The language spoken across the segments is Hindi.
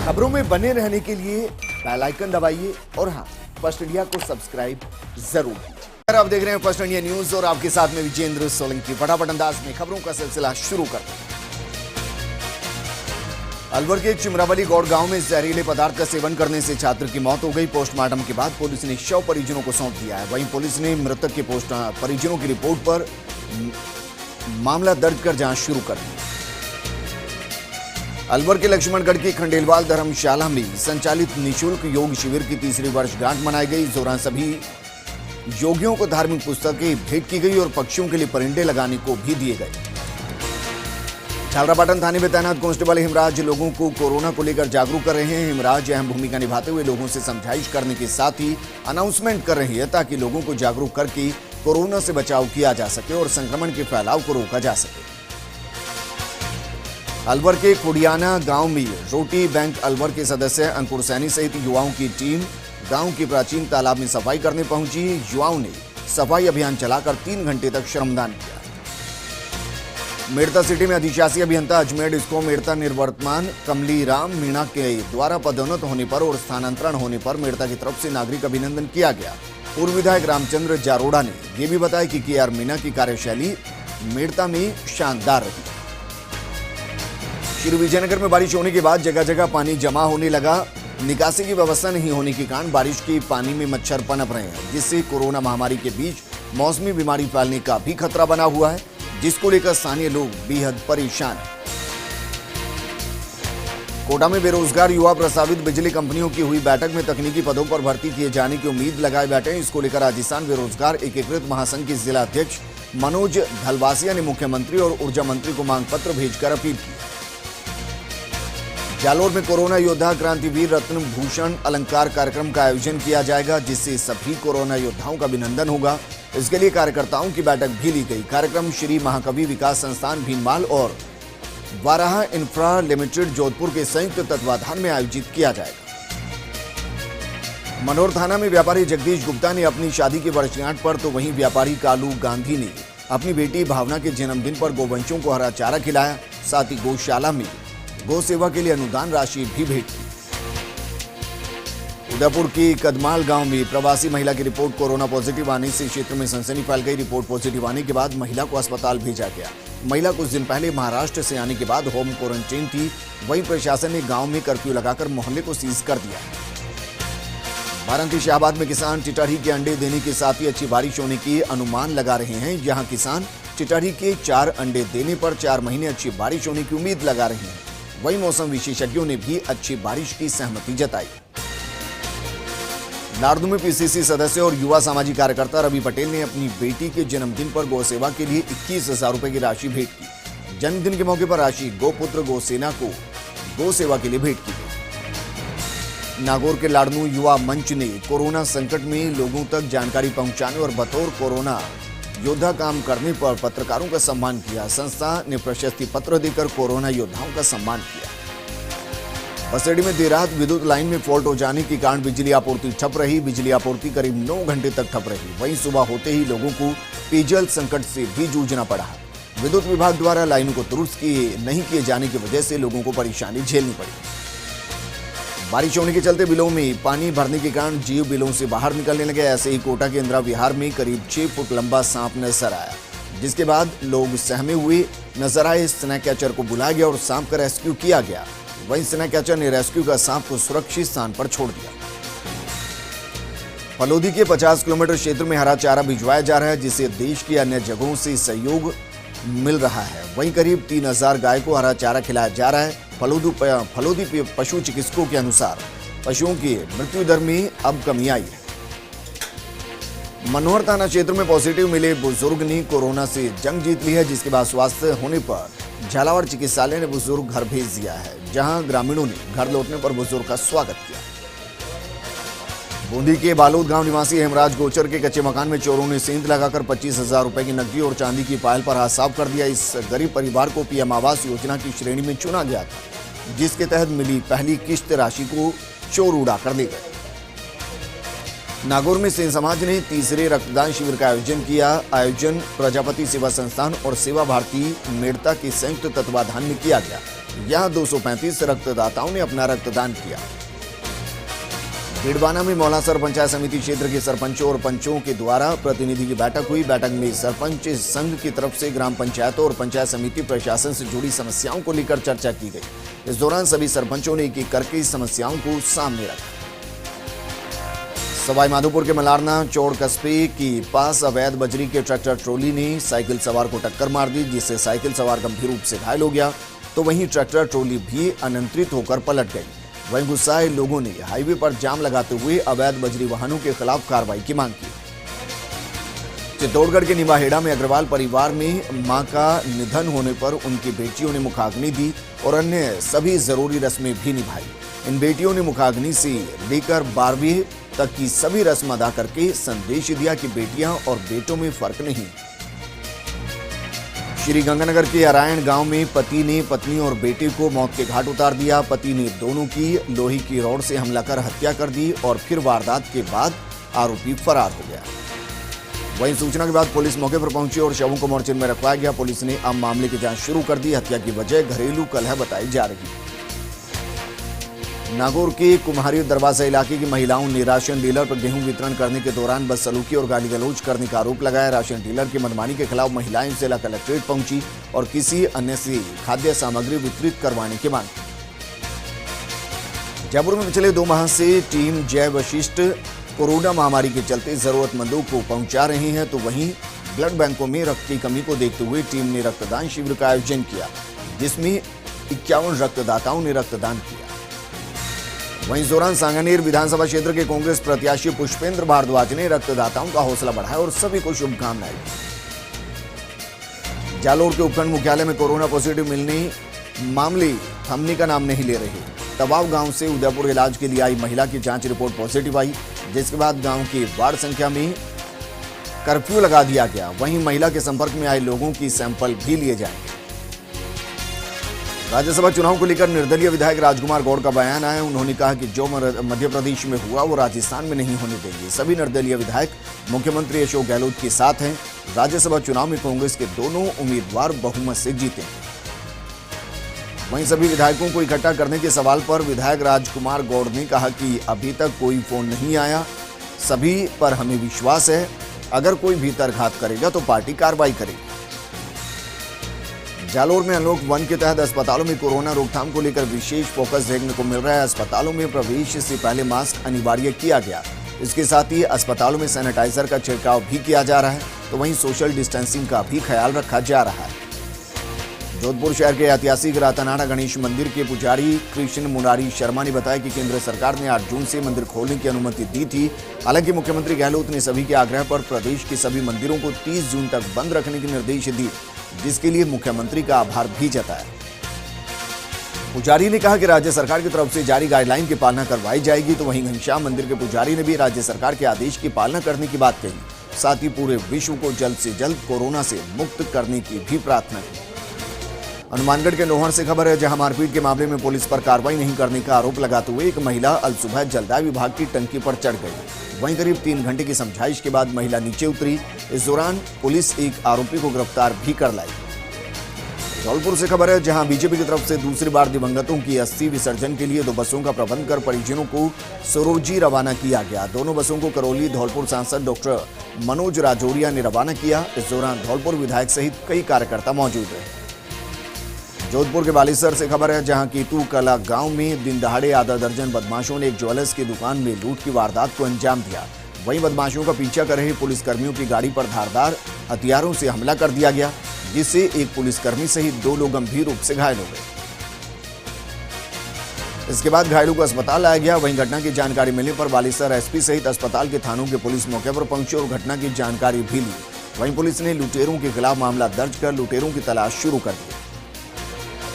खबरों में बने रहने के लिए बेल आइकन दबाइए और हाँ, फर्स्ट इंडिया को सब्सक्राइब जरूर कीजिए। आप देख रहे हैं फर्स्ट इंडिया न्यूज और आपके साथ में विजेंद्र सोलंकी। फटाफट अंदाज में खबरों का सिलसिला शुरू करते हैं। अलवर के चिमरावली गौड़ गांव में जहरीले पदार्थ का सेवन करने से छात्र की मौत हो गई। पोस्टमार्टम के बाद पुलिस ने शव परिजनों को सौंप दिया है। वहीं पुलिस ने मृतक के परिजनों की रिपोर्ट पर मामला दर्ज कर जांच शुरू कर दी। अलवर के लक्ष्मणगढ़ की खंडेलवाल धर्मशाला में संचालित निःशुल्क योग शिविर की तीसरी वर्षगांठ मनाई गई। इस दौरान सभी योगियों को धार्मिक पुस्तकें भेंट की गई और पक्षियों के लिए परिंदे लगाने को भी दिए गए। झालरापाटन थाने में तैनात कांस्टेबल हिमराज लोगों को कोरोना को लेकर जागरूक कर रहे हैं। हिमराज अहम भूमिका निभाते हुए लोगों से समझाइश करने के साथ ही अनाउंसमेंट कर रहे हैं ताकि लोगों को जागरूक करके कोरोना से बचाव किया जा सके और संक्रमण के फैलाव को रोका जा सके। अलवर के कुडियाना गांव में रोटी बैंक अलवर के सदस्य अंकुर सैनी सहित युवाओं की टीम गांव के प्राचीन तालाब में सफाई करने पहुंची। युवाओं ने सफाई अभियान चलाकर 3 घंटे तक श्रमदान किया। मेड़ता सिटी में अधिशासी अभियंता अजमेर डिस्को मेड़ता निर्वर्तमान कमली राम मीणा के द्वारा पदोन्नत होने पर और स्थानांतरण होने पर मेड़ता की तरफ से नागरिक अभिनंदन किया गया। पूर्व विधायक रामचंद्र जारोड़ा ने यह भी बताया कि के आर मीणा की कार्यशैली मेड़ता में शानदार रही। श्री विजयनगर में बारिश होने के बाद जगह जगह पानी जमा होने लगा। निकासी की व्यवस्था नहीं होने के कारण बारिश के पानी में मच्छर पनप रहे हैं, जिससे कोरोना महामारी के बीच मौसमी बीमारी फैलने का भी खतरा बना हुआ है, जिसको लेकर स्थानीय लोग बेहद परेशान हैं। कोटा में बेरोजगार युवा प्रस्तावित बिजली कंपनियों की हुई बैठक में तकनीकी पदों पर भर्ती किए जाने की उम्मीद लगाए बैठे हैं। इसको लेकर राजस्थान बेरोजगार एकीकृत महासंघ के जिला अध्यक्ष मनोज धलवासिया ने मुख्यमंत्री और ऊर्जा मंत्री को मांग पत्र भेजकर अपील की। जालोर में कोरोना योद्धा क्रांतिवीर रत्न भूषण अलंकार कार्यक्रम का आयोजन किया जाएगा, जिससे सभी कोरोना योद्धाओं का अभिनंदन होगा। इसके लिए कार्यकर्ताओं की बैठक भी ली गई। कार्यक्रम श्री महाकवि विकास संस्थान भीनमाल और वाराह इंफ्रा लिमिटेड जोधपुर के संयुक्त तत्वाधान में आयोजित किया जाएगा। मनोर थाना में व्यापारी जगदीश गुप्ता ने अपनी शादी की वर्षगांठ पर तो वहीं व्यापारी कालू गांधी ने अपनी बेटी भावना के जन्मदिन पर गोवंशों को हरा चारा खिलाया। साथ ही गौशाला में गौ सेवा के लिए अनुदान राशि भी भेंट की। उदयपुर की कदमाल गांव में प्रवासी महिला की रिपोर्ट कोरोना पॉजिटिव आने से क्षेत्र में सनसनी फैल गई। रिपोर्ट पॉजिटिव आने के बाद महिला को अस्पताल भेजा गया। महिला कुछ दिन पहले महाराष्ट्र से आने के बाद होम क्वारंटीन थी। वहीं प्रशासन ने गांव में कर्फ्यू लगाकर मोहल्ले को सीज कर दिया। बारांकी शाहबाद में किसान टिटहरी के अंडे देने के साथ ही अच्छी बारिश होने की अनुमान लगा रहे हैं। यहां किसान टिटहरी के 4 अंडे देने पर 4 महीने अच्छी बारिश होने की उम्मीद लगा रहे हैं। वहीं मौसम विशेषज्ञों ने भी अच्छी बारिश की सहमति जताई। नारदू में पीसीसी सदस्य और युवा सामाजिक कार्यकर्ता रवि पटेल ने अपनी बेटी के जन्मदिन पर गौ सेवा के लिए 21,000 रुपए की राशि भेंट की। जन्मदिन के मौके पर राशि गोपुत्र गौसेना को गौ सेवा के लिए भेंट की गई। नागौर के लाडनू युवा मंच ने कोरोना संकट में लोगों तक जानकारी पहुंचाने और बतौर कोरोना योद्धा काम करने पर पत्रकारों का सम्मान किया। संस्था ने प्रशस्ति पत्र देकर कोरोना योद्धाओं का सम्मान किया। बसेड़ी में देर रात विद्युत लाइन में फॉल्ट हो जाने के कारण बिजली आपूर्ति ठप रही। बिजली आपूर्ति करीब 9 घंटे तक ठप रही। वहीं सुबह होते ही लोगों को पेयजल संकट से भी जूझना पड़ा। विद्युत विभाग द्वारा लाइनों को दुरुस्त नहीं किए जाने की वजह से लोगों को परेशानी झेलनी पड़ी। बारिश होने के चलते बिलों में पानी भरने के कारण जीव बिलों से बाहर निकलने लगे। ऐसे ही कोटा के इंदिरा विहार में करीब 6 फुट लंबा सांप नजर आया, जिसके बाद लोग सहमे हुए नजर आए। स्नेक कैचर को बुलाया गया और सांप का रेस्क्यू किया गया। वहीं स्नेक कैचर ने रेस्क्यू का सांप को सुरक्षित स्थान पर छोड़ दिया। फलोदी के 50 किलोमीटर क्षेत्र में हरा चारा भिजवाया जा रहा है, जिससे देश की अन्य जगहों से सहयोग मिल रहा है। वहीं करीब 3,000 गाय को हरा चारा खिलाया जा रहा है। फलोदी पशु चिकित्सकों के अनुसार पशुओं की मृत्यु दर में अब कमी आई है। मनोहर थाना क्षेत्र में पॉजिटिव मिले बुजुर्ग ने कोरोना से जंग जीत ली है, जिसके बाद स्वास्थ्य होने पर झालावाड़ चिकित्सालय ने बुजुर्ग घर भेज दिया है, जहां ग्रामीणों ने घर लौटने पर बुजुर्ग का स्वागत किया। बूंदी के बालोद गांव निवासी हेमराज गोचर के कच्चे मकान में चोरों ने सेंध लगाकर 25,000 रुपए की नकदी और चांदी की पायल पर हाथ साफ कर दिया। इस गरीब परिवार को पीएम आवास योजना की श्रेणी में चुना गया था, जिसके तहत मिली पहली किश्त राशि को चोर उड़ा कर ले गए। नागौर में सेन समाज ने तीसरे रक्तदान शिविर का आयोजन किया। आयोजन प्रजापति सेवा संस्थान और सेवा भारती मेड़ता के संयुक्त तत्वाधान में किया गया। यहां 235 रक्तदाताओं ने अपना रक्तदान किया। डीडवाना में मौलासर पंचायत समिति क्षेत्र के सरपंचों और पंचों के द्वारा प्रतिनिधि की बैठक हुई। बैठक में सरपंच संघ की तरफ से ग्राम पंचायतों और पंचायत समिति प्रशासन से जुड़ी समस्याओं को लेकर चर्चा की गई। इस दौरान सभी सरपंचों ने एक एक करके इस समस्याओं को सामने रखा। सवाई माधोपुर के मलारना चौड़ कस्बे के पास अवैध बजरी के ट्रैक्टर ट्रॉली ने साइकिल सवार को टक्कर मार दी, जिससे साइकिल सवार गंभीर रूप से घायल हो गया, तो वहीं ट्रैक्टर ट्रॉली भी अनियंत्रित होकर पलट गई। वहीं गुस्साए लोगों ने हाईवे पर जाम लगाते हुए अवैध बजरी वाहनों के खिलाफ कार्रवाई की मांग की। चित्तौड़गढ़ के निवाहेड़ा में अग्रवाल परिवार में मां का निधन होने पर उनकी बेटियों ने मुखाग्नि दी और अन्य सभी जरूरी रस्में भी निभाई। इन बेटियों ने मुखाग्नि से लेकर 12वीं तक की सभी रस्म अदा करके संदेश दिया कि बेटियां और बेटों में फर्क नहीं। श्री गंगानगर के अरायण गांव में पति ने पत्नी और बेटे को मौत के घाट उतार दिया। पति ने दोनों की लोहे की रॉड से हमला कर हत्या कर दी और फिर वारदात के बाद आरोपी फरार हो गया। वहीं सूचना के बाद पुलिस मौके पर पहुंची और शवों को मोर्चे में रखवाया गया। पुलिस ने अब मामले की जांच शुरू कर दी। हत्या की वजह घरेलू कलह बताई जा रही है। नागौर के कुम्हारी दरवाजा इलाके की महिलाओं ने राशन डीलर पर गेहूं वितरण करने के दौरान बदसलूकी और गाली गलौज करने का आरोप लगाया। राशन डीलर की मनमानी के खिलाफ महिलाएं जिला कलेक्ट्रेट पहुंची और किसी अन्य से खाद्य सामग्री वितरित करवाने की मांग की। जयपुर में पिछले 2 माह से टीम जय वशिष्ठ कोरोना महामारी के चलते जरूरतमंदों को पहुंचा रहे हैं, तो वहीं ब्लड बैंकों में रक्त की कमी को देखते हुए टीम ने रक्तदान शिविर का आयोजन किया, जिसमें 51 रक्तदाताओं ने रक्तदान किया। वहीं इस दौरान सांगानेर विधानसभा क्षेत्र के कांग्रेस प्रत्याशी पुष्पेंद्र भारद्वाज ने रक्तदाताओं का हौसला बढ़ाया और सभी को शुभकामनाएं दी। जालोर के उपखंड मुख्यालय में कोरोना पॉजिटिव मिलने मामले थमने का नाम नहीं ले रहे। तवाव गांव से उदयपुर इलाज के लिए आई महिला की जांच रिपोर्ट पॉजिटिव आई, जिसके बाद गांव की वार्ड संख्या में कर्फ्यू लगा दिया गया। वहीं महिला के संपर्क में आए लोगों की सैंपल भी लिए जाएंगे। राज्यसभा चुनाव को लेकर निर्दलीय विधायक राजकुमार गौड़ का बयान आया। उन्होंने कहा कि जो मध्य प्रदेश में हुआ वो राजस्थान में नहीं होने देंगे। सभी निर्दलीय विधायक मुख्यमंत्री अशोक गहलोत के साथ हैं। राज्यसभा चुनाव में कांग्रेस के दोनों उम्मीदवार बहुमत से जीते। वहीं सभी विधायकों को इकट्ठा करने के सवाल पर विधायक राजकुमार गौड़ ने कहा कि अभी तक कोई फोन नहीं आया, सभी पर हमें विश्वास है। अगर कोई भीतरघात करेगा तो पार्टी कार्रवाई करेगी। जालोर में अनलॉक 1 के तहत अस्पतालों में कोरोना रोकथाम को लेकर विशेष फोकस देखने को मिल रहा है। अस्पतालों में प्रवेश से पहले मास्क अनिवार्य किया गया। इसके साथ ही अस्पतालों में सैनिटाइजर का छिड़काव भी किया जा रहा है, तो वहीं सोशल डिस्टेंसिंग का भी ख्याल रखा जा रहा है। जोधपुर शहर के ऐतिहासिक रातानाडा गणेश मंदिर के पुजारी कृष्ण मुरारी शर्मा ने बताया कि केंद्र सरकार ने 8 जून से मंदिर खोलने की अनुमति दी थी। हालांकि मुख्यमंत्री गहलोत ने सभी के आग्रह पर प्रदेश के सभी मंदिरों को 30 जून तक बंद रखने के निर्देश दिए, जिसके लिए मुख्यमंत्री का आभार भी जताया। पुजारी ने कहा कि राज्य सरकार की तरफ से जारी गाइडलाइन की पालना करवाई जाएगी, तो वहीं घनश्याम मंदिर के पुजारी ने भी राज्य सरकार के आदेश की पालना करने की बात कही। साथ ही पूरे विश्व को जल्द से जल्द कोरोना से मुक्त करने की भी प्रार्थना की। हनुमानगढ़ के नोहर से खबर है, जहां मारपीट के मामले में पुलिस पर कार्रवाई नहीं करने का आरोप लगाते हुए एक महिला अल सुबह जलदाय विभाग की टंकी पर चढ़ गई। वहीं करीब 3 घंटे की समझाइश के बाद महिला नीचे उतरी। इस दौरान पुलिस एक आरोपी को गिरफ्तार भी कर लाई। धौलपुर से खबर है, जहां बीजेपी की तरफ से दूसरी बार दिवंगतों की अस्थि विसर्जन के लिए 2 बसों का प्रबंध कर परिजनों को सरोजी रवाना किया गया। दोनों बसों को करौली धौलपुर सांसद डॉक्टर मनोज राजौरिया ने रवाना किया। इस दौरान धौलपुर विधायक सहित कई कार्यकर्ता मौजूद रहे। जोधपुर के बालेसर से खबर है, जहां कीतू कला गांव में दिन दहाड़े आधा दर्जन बदमाशों ने एक ज्वेलर्स की दुकान में लूट की वारदात को अंजाम दिया। वहीं बदमाशों का पीछा कर रहे पुलिसकर्मियों की गाड़ी पर धारदार हथियारों से हमला कर दिया गया, जिससे एक पुलिसकर्मी सहित 2 लोग गंभीर रूप से घायल हो गए। इसके बाद घायलों को अस्पताल लाया गया। वहीं घटना की जानकारी मिलने पर बालेसर एसपी सहित अस्पताल के थानों के पुलिस मौके पर पहुंचे और घटना की जानकारी भी ली। वहीं पुलिस ने लुटेरों के खिलाफ मामला दर्ज कर लुटेरों की तलाश शुरू कर दी।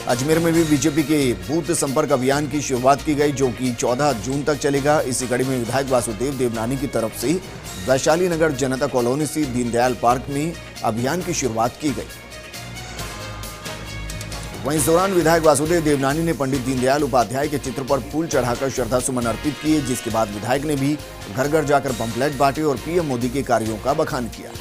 अजमेर में भी बीजेपी के बूथ संपर्क अभियान की शुरुआत की गई, जो कि 14 जून तक चलेगा। इसी कड़ी में विधायक वासुदेव देवनानी की तरफ से वैशाली नगर जनता कॉलोनी से दीनदयाल पार्क में अभियान की शुरुआत की गई। वहीं इस दौरान विधायक वासुदेव देवनानी ने पंडित दीनदयाल उपाध्याय के चित्र पर फूल चढ़ाकर श्रद्धासुमन अर्पित किए, जिसके बाद विधायक ने भी घर घर जाकर पंपलेट बांटे और पीएम मोदी के कार्यों का बखान किया।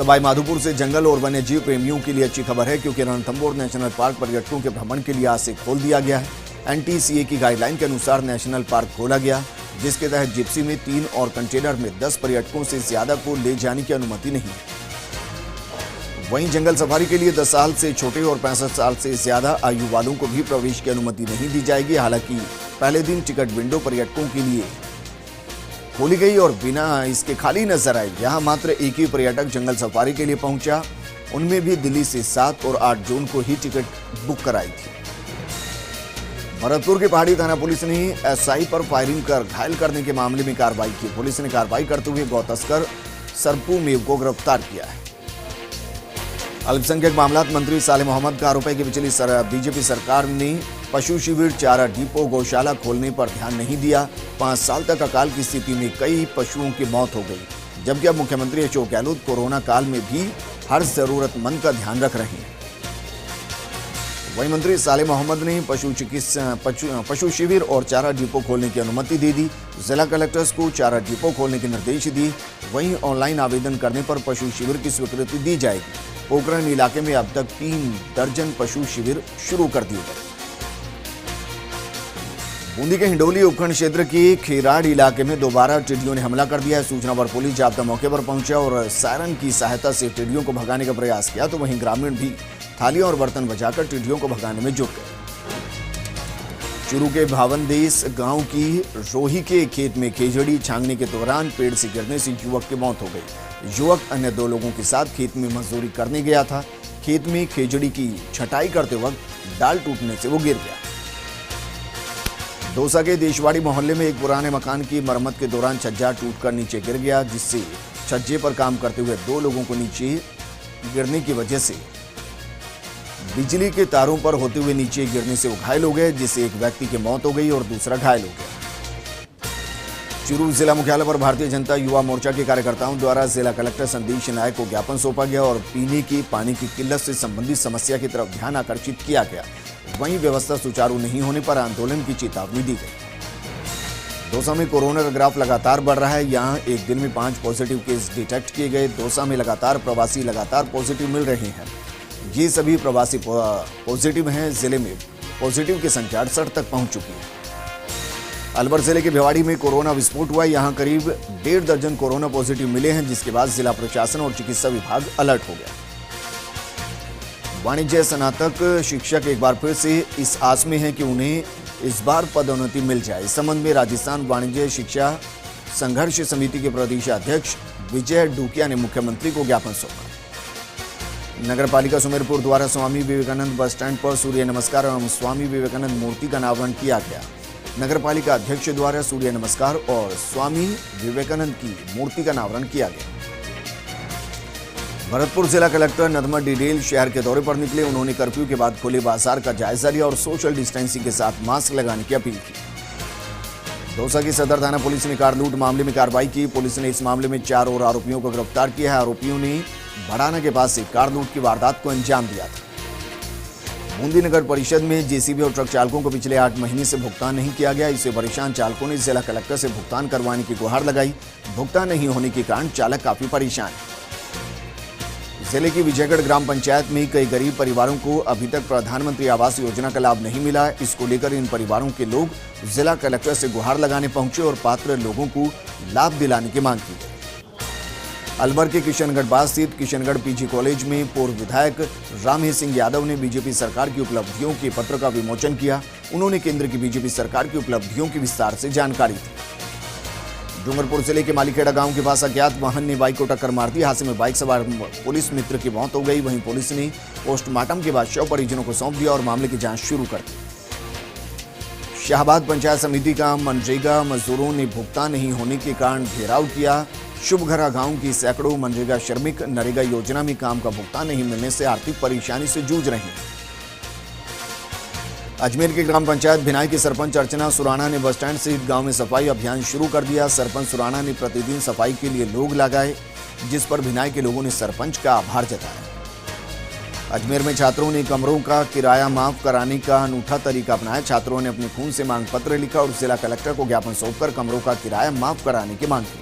सवाई माधोपुर से जंगल और वन्य जीव प्रेमियों के लिए अच्छी खबर है, क्योंकि रणथंभौर नेशनल पार्क पर्यटकों के भ्रमण के लिए आज से खोल दिया गया है। एनटीसीए की गाइडलाइन के अनुसार नेशनल पार्क खोला गया, जिसके तहत जिप्सी में 3 और कंटेनर में 10 पर्यटकों से ज्यादा को ले जाने की अनुमति नहीं है। वहीं जंगल सफारी के लिए 10 साल से छोटे और 65 साल से ज्यादा आयु वालों को भी प्रवेश की अनुमति नहीं दी जाएगी। हालांकि पहले दिन टिकट विंडो पर्यटकों के लिए खोली गई और बिना इसके खाली नजर आई। यहां मात्र एक ही पर्यटक जंगल सफारी के लिए पहुंचा, उनमें भी दिल्ली से 7 और 8 जून को ही टिकट बुक कराई थी। भरतपुर के पहाड़ी थाना पुलिस ने एसआई पर फायरिंग कर घायल करने के मामले में कार्रवाई की। पुलिस ने कार्रवाई करते हुए गौ तस्कर सरपू मेव को गिरफ्तार किया है। अल्पसंख्यक मामलात मंत्री साले मोहम्मद का आरोप है कि पिछली बीजेपी सरकार ने पशु शिविर, चारा डिपो, गौशाला खोलने पर ध्यान नहीं दिया। 5 साल तक अकाल की स्थिति में कई पशुओं की मौत हो गई, जबकि अब मुख्यमंत्री अशोक गहलोत कोरोना काल में भी हर जरूरतमंद का ध्यान रख रहे हैं। वहीं मंत्री साले मोहम्मद ने पशु शिविर और चारा डिपो खोलने की अनुमति दे दी। जिला कलेक्टर्स को चारा डिपो खोलने के निर्देश दिए। वहीं ऑनलाइन आवेदन करने पर पशु शिविर की स्वीकृति दी जाएगी। पोखरण इलाके में अब तक 3 दर्जन पशु शिविर शुरू कर दिए गए। बूंदी के हिंडोली उपखंड क्षेत्र के खेराड़ इलाके में दोबारा टिड्डियों ने हमला कर दिया है। सूचना पर पुलिस जाब्ता मौके पर पहुंचा और सायरन की सहायता से टिड्डियों को भगाने का प्रयास किया, तो वहीं ग्रामीण भी थालियां और बर्तन बजाकर टिड्डियों को भगाने में जुट गए। चूरू के भावनदेश गांव की रोही के खेत में खेजड़ी छांगने के दौरान पेड़ से गिरने से युवक की मौत हो गई। युवक अन्य 2 लोगों के साथ खेत में मजदूरी करने गया था। खेत में खेजड़ी की छटाई करते वक्त डाल टूटने से वो गिर गया। दौसा के देशवाड़ी मोहल्ले में एक पुराने मकान की मरम्मत के दौरान छज्जा टूटकर नीचे गिर गया, जिससे छज्जे पर काम करते हुए 2 लोगों को नीचे गिरने की वजह से बिजली के तारों पर होते हुए नीचे गिरने से वो घायल हो गए, जिससे एक व्यक्ति की मौत हो गई और दूसरा घायल हो गया। चूरू जिला मुख्यालय पर भारतीय जनता युवा मोर्चा के कार्यकर्ताओं द्वारा जिला कलेक्टर संदीप नायक को ज्ञापन सौंपा गया और पीने के पानी की किल्लत से संबंधित समस्या की तरफ ध्यान आकर्षित किया गया। वहीं व्यवस्था सुचारू नहीं होने पर आंदोलन की चेतावनी दी गई। दौसा में कोरोना का ग्राफ लगातार बढ़ रहा है। यहां एक दिन में 5 पॉजिटिव केस डिटेक्ट किए गए। दौसा में लगातार प्रवासी पॉजिटिव मिल रहे हैं। ये सभी प्रवासी पॉजिटिव हैं। जिले में पॉजिटिव की संख्या 68 तक पहुंच चुकी है। अलवर जिले के भिवाड़ी में कोरोना विस्फोट हुआ। यहां करीब 1.5 दर्जन कोरोना पॉजिटिव मिले हैं, जिसके बाद जिला प्रशासन और चिकित्सा विभाग अलर्ट हो गया। वाणिज्य स्नातक शिक्षक एक बार फिर से इस आस में है कि उन्हें इस बार पदोन्नति मिल जाए। इस संबंध में राजस्थान वाणिज्य शिक्षा संघर्ष समिति के प्रदेश अध्यक्ष विजय डूकिया ने मुख्यमंत्री को ज्ञापन सौंपा। नगर पालिका सुमेरपुर द्वारा स्वामी विवेकानंद बस स्टैंड पर सूर्य नमस्कार एवं स्वामी विवेकानंद मूर्ति का अनावरण किया गया। नगर पालिका अध्यक्ष द्वारा सूर्य नमस्कार और स्वामी विवेकानंद की मूर्ति का अनावरण किया गया। भरतपुर जिला कलेक्टर नदमा डिडेल शहर के दौरे पर निकले। उन्होंने कर्फ्यू के बाद खुले बाजार का जायजा लिया और सोशल डिस्टेंसिंग के साथ मास्क लगाने की अपील की। दौसा की सदर थाना पुलिस ने कार लूट मामले में कार्रवाई की। पुलिस ने इस मामले में 4 और आरोपियों को गिरफ्तार किया है। आरोपियों ने भड़ाना के पास से कार लूट की वारदात को अंजाम दिया था। बूंदी नगर परिषद में जेसीबी और ट्रक चालकों को पिछले 8 महीने से भुगतान नहीं किया गया। इससे परेशान चालकों ने जिला कलेक्टर से भुगतान करवाने की गुहार लगाई। भुगतान नहीं होने के कारण चालक काफी परेशान है। जिले की विजयगढ़ ग्राम पंचायत में कई गरीब परिवारों को अभी तक प्रधानमंत्री आवास योजना का लाभ नहीं मिला है। इसको लेकर इन परिवारों के लोग जिला कलेक्टर से गुहार लगाने पहुंचे और पात्र लोगों को लाभ दिलाने की मांग की। अलवर के किशनगढ़ बाग स्थित किशनगढ़ पीजी कॉलेज में पूर्व विधायक राम सिंह यादव ने बीजेपी सरकार की उपलब्धियों के पत्र का विमोचन किया। उन्होंने केंद्र की बीजेपी सरकार की उपलब्धियों की विस्तार से जानकारी दी। डूंगरपुर जिले के मालीखेड़ा गांव के पास अज्ञात वाहन ने बाइक को टक्कर मार दी। हादसे में बाइक सवार पुलिस मित्र की मौत हो गई। वहीं पुलिस ने पोस्टमार्टम के बाद शव परिजनों को सौंप दिया और मामले की जांच शुरू कर दी। शाहबाद पंचायत समिति का मनरेगा मजदूरों ने भुगतान नहीं होने के कारण घेराव किया। शुभघरा गांव की सैकड़ों मनरेगा श्रमिक नरेगा योजना में काम का भुगतान नहीं मिलने से आर्थिक परेशानी से जूझ रहे हैं। अजमेर के ग्राम पंचायत भिनाई के सरपंच अर्चना सुराणा ने बस स्टैंड सहित गांव में सफाई अभियान शुरू कर दिया। सरपंच सुराणा ने प्रतिदिन सफाई के लिए लोग लगाए, जिस पर भिनाई के लोगों ने सरपंच का आभार जताया। अजमेर में छात्रों ने कमरों का किराया माफ कराने का अनूठा तरीका अपनाया। छात्रों ने अपने खून से मांग पत्र लिखा और जिला कलेक्टर को ज्ञापन सौंपकर कमरों का किराया माफ कराने की मांग की।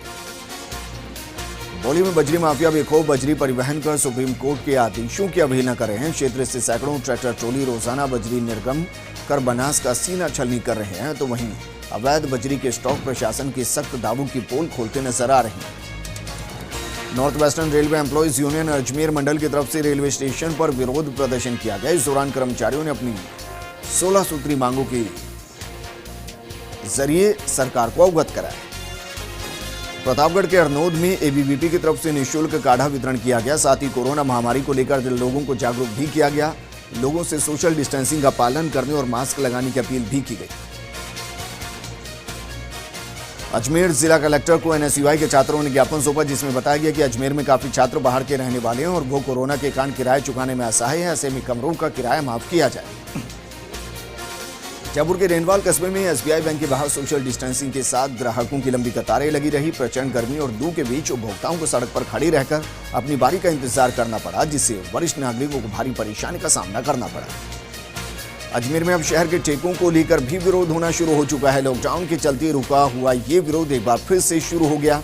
बौली में बजरी माफिया बेखौफ बजरी परिवहन कर सुप्रीम कोर्ट के आदेशों की अवहेलना कर रहे हैं। क्षेत्र से सैकड़ों ट्रैक्टर ट्रॉली रोजाना बजरी निर्गम कर बनास का सीना छलनी कर रहे हैं, तो वहीं अवैध बजरी के स्टॉक प्रशासन की सख्त दावों की पोल खोलते नजर आ रहे हैं। North Western Railway Employees Union Ajmer मंडल की तरफ से रेलवे स्टेशन पर विरोध प्रदर्शन किया गया। इस दौरान कर्मचारियों ने अपनी 16 सूत्री मांगों के जरिए सरकार को अवगत कराया। प्रतापगढ़ के अरनोद में एबीवीपी की तरफ से निःशुल्क काढ़ा वितरण किया गया। साथ ही कोरोना महामारी को लेकर लोगों को जागरूक भी किया गया। लोगों से सोशल डिस्टेंसिंग का पालन करने और मास्क लगाने की अपील भी की गई। अजमेर जिला कलेक्टर को एनएसयूआई के छात्रों ने ज्ञापन सौंपा, जिसमें बताया गया कि अजमेर में काफी छात्र बाहर के रहने वाले हैं और वो कोरोना के कारण किराया चुकाने में असहाय है। ऐसे में कमरों का किराया माफ किया जाए। जयपुर के रेनवाल कस्बे में एसबीआई बैंक के बाहर सोशल डिस्टेंसिंग के साथ ग्राहकों की लंबी कतारें लगी रही। प्रचंड गर्मी और लू के बीच उपभोक्ताओं को सड़क पर खड़ी रहकर अपनी बारी का इंतजार करना पड़ा, जिससे वरिष्ठ नागरिकों को भारी परेशानी का सामना करना पड़ा। अजमेर में अब शहर के ठेकों को लेकर भी विरोध होना शुरू हो चुका है। लॉकडाउन के चलते रुका हुआ ये विरोध एक बार फिर से शुरू हो गया।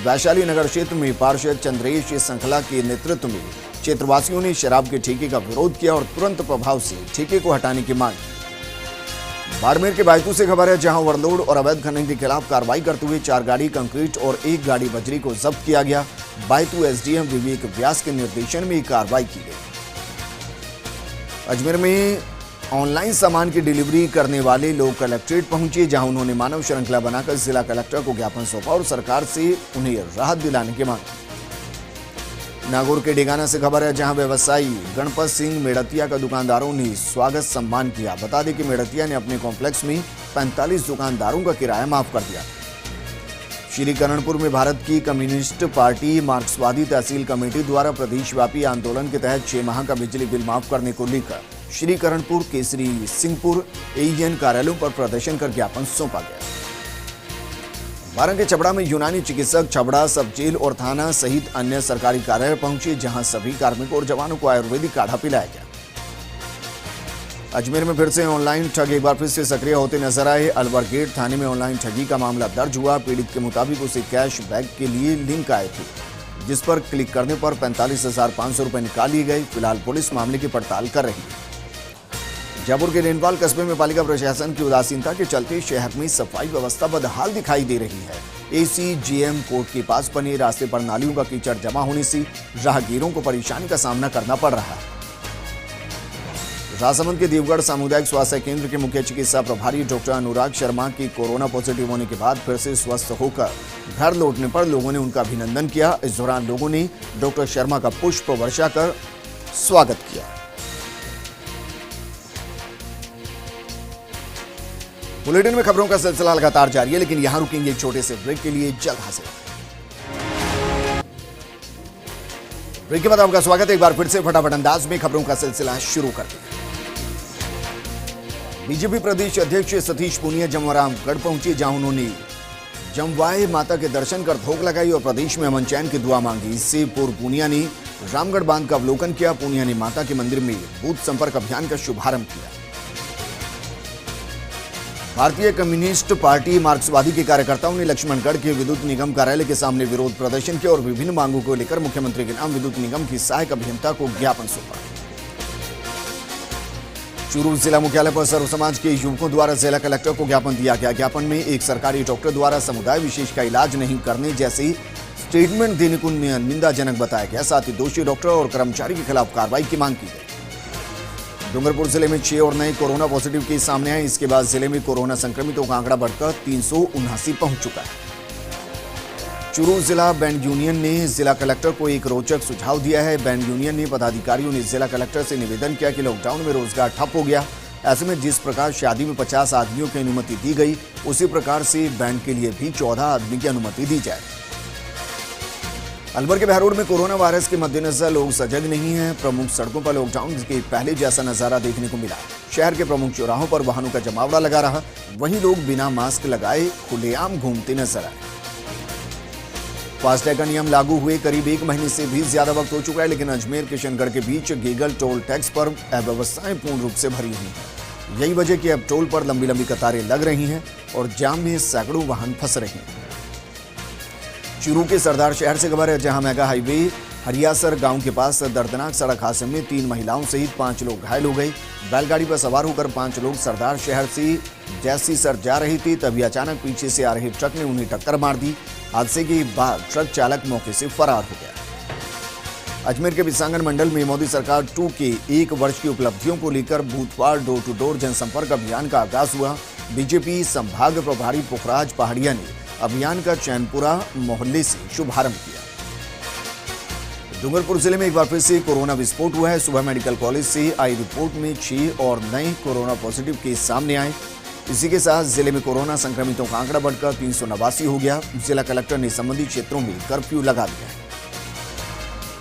वैशाली नगर क्षेत्र में पार्षद चंद्रेश संखला के नेतृत्व में क्षेत्रवासियों ने शराब के ठेके का विरोध किया और तुरंत प्रभाव से ठेके को हटाने की मांग। बाड़मेर के बायतू से खबर है, जहां ओवरलोड और अवैध खनन के खिलाफ कार्रवाई करते हुए 4 गाड़ी कंक्रीट और 1 गाड़ी बजरी को जब्त किया गया। बायतू एसडीएम विवेक व्यास के निर्देशन में कार्रवाई की गई। अजमेर में ऑनलाइन सामान की डिलीवरी करने वाले लोग कलेक्ट्रेट पहुंचे, जहां उन्होंने मानव श्रृंखला बनाकर जिला कलेक्टर को ज्ञापन सौंपा और सरकार से उन्हें राहत दिलाने की मांग। नागौर के डेगाना से खबर है, जहां व्यवसायी गणपत सिंह मेड़तिया का दुकानदारों ने स्वागत सम्मान किया। बता दें कि मेड़तिया ने अपने कॉम्प्लेक्स में 45 दुकानदारों का किराया माफ कर दिया। श्री करणपुर में भारत की कम्युनिस्ट पार्टी मार्क्सवादी तहसील कमेटी द्वारा प्रदेशव्यापी आंदोलन के तहत 6 माह का बिजली बिल माफ करने को लेकर श्री करणपुर केसरी सिंहपुर एईएन कार्यालयों पर प्रदर्शन कर ज्ञापन सौंपा गया। बारंग के छबड़ा में यूनानी चिकित्सक छबड़ा सब जेल और थाना सहित अन्य सरकारी कार्यालय पहुंचे, जहां सभी कार्मिकों और जवानों को आयुर्वेदिक काढ़ा पिलाया गया। अजमेर में फिर से ऑनलाइन ठग एक बार फिर से सक्रिय होते नजर आए। अलवर गेट थाने में ऑनलाइन ठगी का मामला दर्ज हुआ। पीड़ित के मुताबिक उसे कैश बैक के लिए लिंक आए थे, जिस पर क्लिक करने पर 45,500 रुपए निकाल लिए गए। फिलहाल पुलिस मामले की पड़ताल कर रही है। जयपुर के रेनवाल कस्बे में पालिका प्रशासन की उदासीनता के चलते शहर में सफाई व्यवस्था बदहाल दिखाई दे रही है। एसीजेएम कोर्ट के पास बने रास्ते पर नालियों का कीचड़ जमा होने से राहगीरों को परेशानी का सामना करना पड़ रहा है। राजसमंद के देवगढ़ सामुदायिक स्वास्थ्य केंद्र के मुख्य चिकित्सा प्रभारी डॉक्टर अनुराग शर्मा की कोरोना पॉजिटिव होने के बाद फिर से स्वस्थ होकर घर लौटने पर लोगों ने उनका अभिनंदन किया। इस दौरान लोगों ने डॉक्टर शर्मा का पुष्प वर्षा कर स्वागत किया। बुलेटिन में खबरों का सिलसिला लगातार जारी है, लेकिन यहां रुकेंगे एक छोटे से ब्रेक के लिए। जल्द हाजिर। ब्रेक के बाद आपका स्वागत है। एक बार फिर से फटाफट अंदाज में खबरों का सिलसिला शुरू करते हैं। बीजेपी प्रदेश अध्यक्ष सतीश पूनिया जमवारामगढ़ पहुंचे, जहां उन्होंने जमवाए माता के दर्शन कर धोख लगाई और प्रदेश में अमन चैन की दुआ मांगी। इससे पूर्व पूनिया ने रामगढ़ बांध का अवलोकन किया। पूनिया ने माता के मंदिर में बूथ संपर्क अभियान का शुभारंभ किया। भारतीय कम्युनिस्ट पार्टी मार्क्सवादी के कार्यकर्ताओं ने लक्ष्मणगढ़ के विद्युत निगम कार्यालय के सामने विरोध प्रदर्शन किया और विभिन्न मांगों को लेकर मुख्यमंत्री के नाम विद्युत निगम की सहायक अभियंता को ज्ञापन सौंपा। चूरू जिला मुख्यालय पर सर्व समाज के युवकों द्वारा जिला कलेक्टर को ज्ञापन दिया गया। ज्ञापन में एक सरकारी डॉक्टर द्वारा समुदाय विशेष का इलाज नहीं करने जैसे स्टेटमेंट देने को निंदाजनक बताया गया। साथ ही दोषी डॉक्टर और कर्मचारी के खिलाफ कार्रवाई की मांग की गई। डूंगरपुर जिले में 6 और नए कोरोना पॉजिटिव केस सामने आए। इसके बाद जिले में कोरोना संक्रमितों का आंकड़ा बढ़कर 379 पहुंच चुका है। चूरू जिला बैंड यूनियन ने जिला कलेक्टर को एक रोचक सुझाव दिया है। बैंड यूनियन ने पदाधिकारियों ने जिला कलेक्टर से निवेदन किया कि लॉकडाउन में रोजगार ठप हो गया। ऐसे में जिस प्रकार शादी में 50 आदमियों की अनुमति दी गई, उसी प्रकार से बैंड के लिए भी 14 आदमी की अनुमति दी जाए। अलवर के बहरोड में कोरोना वायरस के मद्देनजर लोग सजग नहीं हैं। प्रमुख सड़कों पर लॉकडाउन के पहले जैसा नजारा देखने को मिला। शहर के प्रमुख चौराहों पर वाहनों का जमावड़ा लगा रहा। वहीं लोग बिना मास्क लगाए खुलेआम घूमते नजर आए। फास्टैग का नियम लागू हुए करीब 1 महीने से भी ज्यादा वक्त हो चुका है, लेकिन अजमेर किशनगढ़ के बीच गेगल टोल टैक्स पर अव्यवस्थाएं पूर्ण रूप से भरी हुई हैं। यही वजह कि अब टोल पर लंबी लंबी कतारें लग रही हैं और जाम में सैकड़ों वाहन फंस रहे हैं। चूरू के सरदार शहर से खबर है, जहां मेगा हाईवे हरियासर गांव के पास दर्दनाक सड़क हादसे में 3 महिलाओं सहित 5 लोग घायल हो गए। बैलगाड़ी पर सवार होकर 5 लोग सरदार शहर से जैसीसर जा रही थी, तभी अचानक पीछे से आ रहे ट्रक ने उन्हें टक्कर मार दी। हादसे के बाद ट्रक चालक मौके से फरार हो गया। अजमेर के बिसांगन मंडल में मोदी सरकार 2 के 1 वर्ष की उपलब्धियों को लेकर बूथवार डोर टू डोर जनसंपर्क अभियान का आगाज हुआ। बीजेपी संभाग प्रभारी पुखराज पहाड़िया ने अभियान का चैनपुरा मोहल्ले से शुभारंभ किया। डूंगरपुर जिले में एक बार फिर से कोरोना विस्फोट हुआ है। सुबह मेडिकल कॉलेज से आई रिपोर्ट में 6 और नए कोरोना पॉजिटिव केस सामने आए। इसी के साथ जिले में कोरोना संक्रमितों का आंकड़ा बढ़कर 389 हो गया। जिला कलेक्टर ने संबंधित क्षेत्रों में कर्फ्यू लगा दिया है।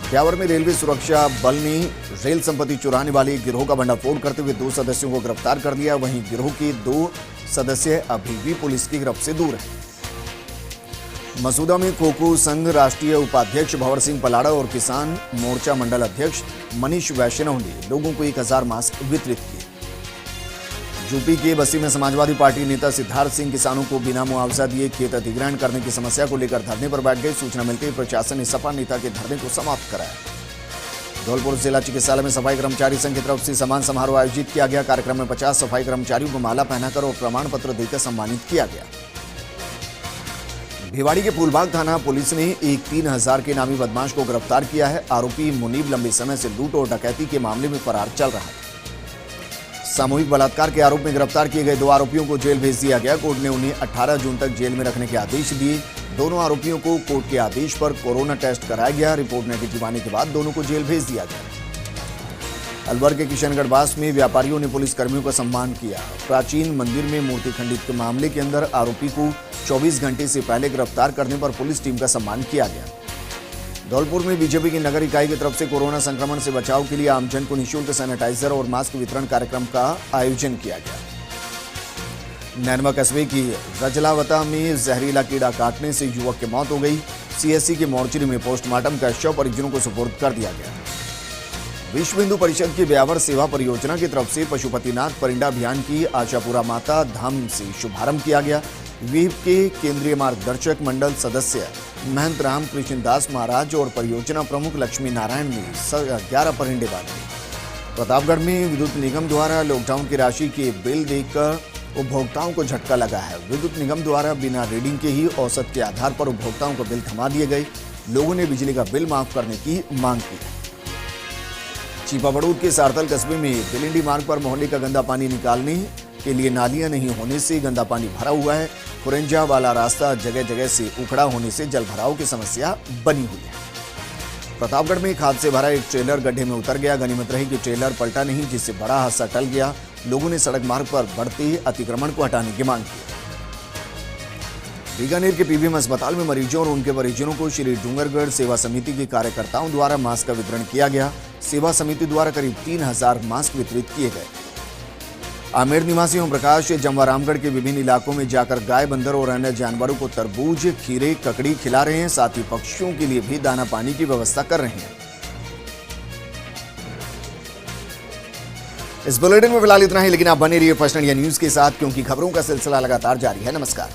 ब्यावर में रेलवे सुरक्षा बल ने रेल संपत्ति चुराने वाले गिरोह का भंडाफोड़ करते हुए 2 सदस्यों को गिरफ्तार कर लिया। वहीं गिरोह के 2 सदस्य अभी भी पुलिस की गिरफ्त से दूर हैं। मसूदा में खो-खो संघ राष्ट्रीय उपाध्यक्ष भंवर सिंह पलाड़ा और किसान मोर्चा मंडल अध्यक्ष मनीष वैष्णव ने लोगों को 1000 मास्क वितरित किए। यूपी के बस्ती में समाजवादी पार्टी नेता सिद्धार्थ सिंह किसानों को बिना मुआवजा दिए खेत अधिग्रहण करने की समस्या को लेकर धरने पर बैठ गए। सूचना मिलते ही प्रशासन ने सपा नेता के धरने को समाप्त कराया। धौलपुर जिला चिकित्सालय में सफाई कर्मचारी संघ की तरफ से सम्मान समारोह आयोजित किया गया। कार्यक्रम में 50 सफाई कर्मचारियों को माला पहनाकर और प्रमाण पत्र देकर सम्मानित किया गया। भिवाड़ी के फूलबाग थाना पुलिस ने एक 3000 के नामी बदमाश को गिरफ्तार किया है। आरोपी मुनीब लंबे समय से लूट और डकैती के मामले में फरार चल रहा है। सामूहिक बलात्कार के आरोप में गिरफ्तार किए गए 2 आरोपियों को जेल भेज दिया गया। कोर्ट ने उन्हें 18 जून तक जेल में रखने के आदेश दिए। दोनों आरोपियों को कोर्ट के आदेश पर कोरोना टेस्ट कराया गया। रिपोर्ट नेगेटिव आने के बाद दोनों को जेल भेज दिया गया। अलवर के किशनगढ़ बास में व्यापारियों ने पुलिस कर्मियों का सम्मान किया। प्राचीन मंदिर में मूर्ति खंडित के मामले के अंदर आरोपी को 24 घंटे से पहले गिरफ्तार करने पर पुलिस टीम का सम्मान किया गया। धौलपुर में बीजेपी की नगर इकाई की तरफ से कोरोना संक्रमण से बचाव के लिए आमजन को निःशुल्क सैनिटाइजर और मास्क वितरण कार्यक्रम का आयोजन किया गया। नैनवा कस्बे की रजलावता में जहरीला कीड़ा काटने से युवक की मौत हो गई। सीएससी के मोर्चरी में पोस्टमार्टम का शव परिजनों को सुपुर्द कर दिया गया। विश्व हिंदू परिषद की ब्यावर सेवा परियोजना की तरफ से पशुपतिनाथ परिंदा अभियान की आशापुरा माता धाम से शुभारंभ किया गया। वीप के केंद्रीय मार्गदर्शक मंडल सदस्य महंत राम कृष्ण दास महाराज और परियोजना प्रमुख लक्ष्मी नारायण ने 11 परिंदे बांटे। प्रतापगढ़ में विद्युत निगम द्वारा लॉकडाउन की राशि के बिल देखकर उपभोक्ताओं को झटका लगा है। विद्युत निगम द्वारा बिना रीडिंग के ही औसत के आधार पर उपभोक्ताओं को बिल थमा दिए गए। लोगों ने बिजली का बिल माफ करने की मांग की। चीपाबड़ूद के सारतल कस्बे में दिलिंडी मार्ग पर मोहल्ले का गंदा पानी निकालने के लिए नालियां नहीं होने से गंदा पानी भरा हुआ है। खुरेंजा वाला रास्ता जगह जगह से उखड़ा होने से जल भराव की समस्या बनी हुई है। प्रतापगढ़ में खाद से भरा एक ट्रेलर गड्ढे में उतर गया। गनीमत रही कि ट्रेलर पलटा नहीं, जिससे बड़ा हादसा टल गया। लोगों ने सड़क मार्ग पर बढ़ते अतिक्रमण को हटाने की मांग की। बीकानेर के पीबीएम अस्पताल में मरीजों और उनके परिजनों को श्री डूंगरगढ़ सेवा समिति के कार्यकर्ताओं द्वारा मास्क का वितरण किया गया। सेवा समिति द्वारा करीब 3000 मास्क वितरित किए गए। आमेर निवासी ओम प्रकाश जमवारामगढ़ के विभिन्न इलाकों में जाकर गाय, बंदर और अन्य जानवरों को तरबूज, खीरे, ककड़ी खिला रहे हैं। साथ ही पक्षियों के लिए भी दाना पानी की व्यवस्था कर रहे हैं। इस बुलेटिन में फिलहाल इतना ही, लेकिन आप बने रहिए फर्स्ट इंडिया न्यूज के साथ, क्योंकि खबरों का सिलसिला लगातार जारी है। नमस्कार।